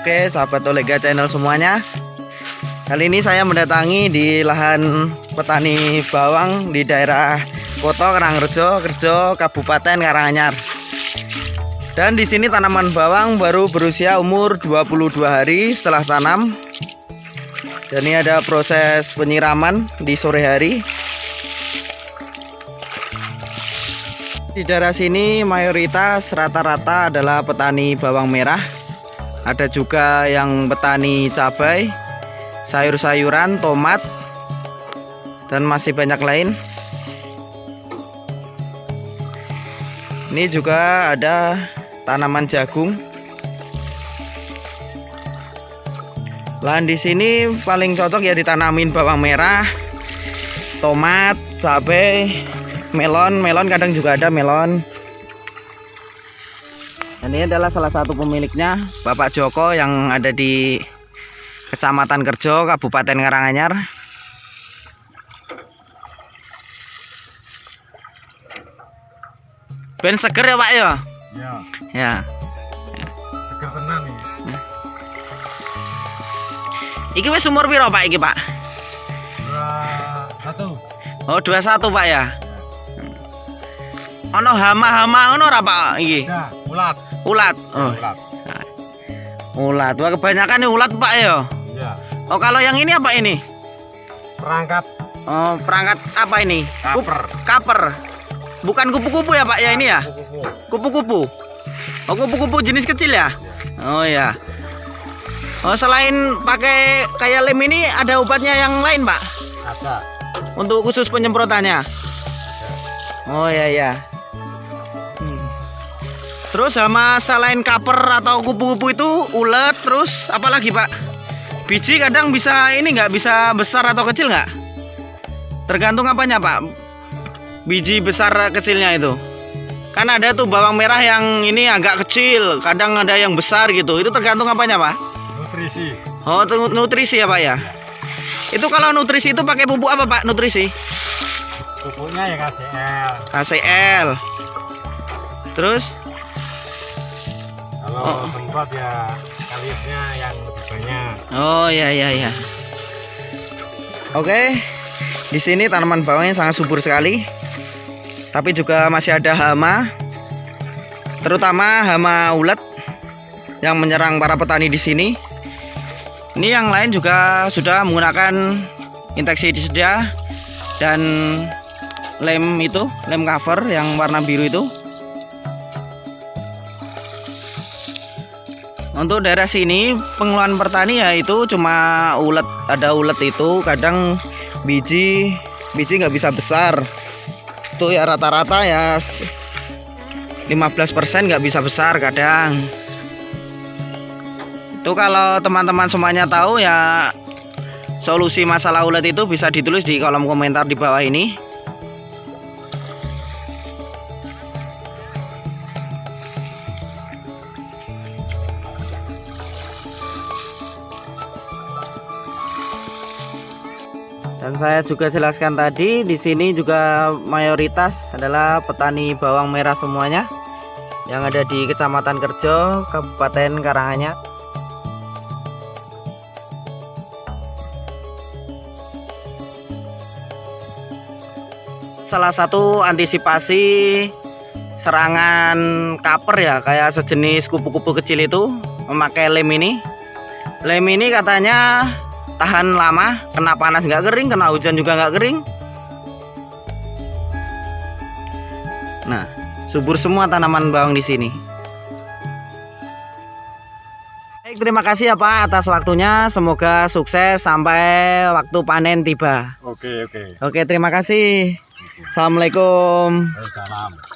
Oke, sahabat Olega Channel semuanya. Kali ini saya mendatangi di lahan petani bawang di daerah Koto Karangrejo, Kerjo, Kabupaten Karanganyar. Dan di sini tanaman bawang baru berusia umur 22 hari setelah tanam. Dan ini ada proses penyiraman di sore hari. Di daerah sini mayoritas rata-rata adalah petani bawang merah. Ada juga yang petani cabai, sayur-sayuran, tomat, dan masih banyak lain. Ini juga ada tanaman jagung. Lahan di sini paling cocok ya ditanamin bawang merah, tomat, cabai, melon kadang juga ada melon. Dan ini adalah salah satu pemiliknya, Bapak Joko, yang ada di Kecamatan Kerjo, Kabupaten Karanganyar. Ben seger ya Pak ya? Ya. Seger tenan nih. Iki wis umur piro Pak iki Pak? 21. Oh 21 Pak ya. Ono hama-hama ono ora Pak iki? Ya, ulat. Ulat. Oh. Ulat. Ulat. Wah kebanyakan nih ulat Pak ya. Ya. Oh kalau yang ini apa ini? Perangkap Oh perangkat apa ini? kaper. Kaper. Bukan kupu-kupu ya Pak ya ini ya? Kupu-kupu. Kupu-kupu. Oh kupu-kupu jenis kecil ya? Oh ya. Oh selain pakai kayak lem ini ada obatnya yang lain Pak? Ada. Untuk khusus penyemprotannya? Oh ya ya. Terus sama selain kaper atau kupu-kupu itu ulet, terus apa lagi Pak? Biji kadang bisa ini nggak bisa besar atau kecil nggak? Tergantung apanya Pak? Biji besar kecilnya itu. Kan ada tuh bawang merah yang ini agak kecil, kadang ada yang besar gitu. Itu tergantung apanya Pak? Nutrisi. Oh nutrisi ya Pak ya? Itu kalau nutrisi itu pakai pupuk apa Pak nutrisi? Pupuknya ya KCL. KCL. Terus? Kalau semprot ya kaliusnya yang lebih banyak. Oh ya ya ya. Oke. Di sini tanaman bawangnya sangat subur sekali. Tapi juga masih ada hama. Terutama hama ulet yang menyerang para petani di sini. Ini yang lain juga sudah menggunakan insektisida dan lem itu, lem cover yang warna biru itu. Untuk daerah sini pengeluaran petani ya itu cuma ulet, ada ulet itu kadang biji nggak bisa besar. Itu ya rata-rata ya 15% nggak bisa besar kadang. Itu kalau teman-teman semuanya tahu ya solusi masalah ulet itu bisa ditulis di kolom komentar di bawah ini. Dan saya juga jelaskan tadi di sini juga mayoritas adalah petani bawang merah semuanya yang ada di Kecamatan Kerjo, Kabupaten Karanganyar. Salah satu antisipasi serangan kaper ya kayak sejenis kupu-kupu kecil itu memakai lem ini. Lem ini katanya tahan lama, kena panas nggak kering, kena hujan juga nggak kering. Nah, subur semua tanaman bawang di sini. Baik, terima kasih ya Pak atas waktunya. Semoga sukses sampai waktu panen tiba. Oke. Oke, terima kasih. Assalamualaikum. Salam.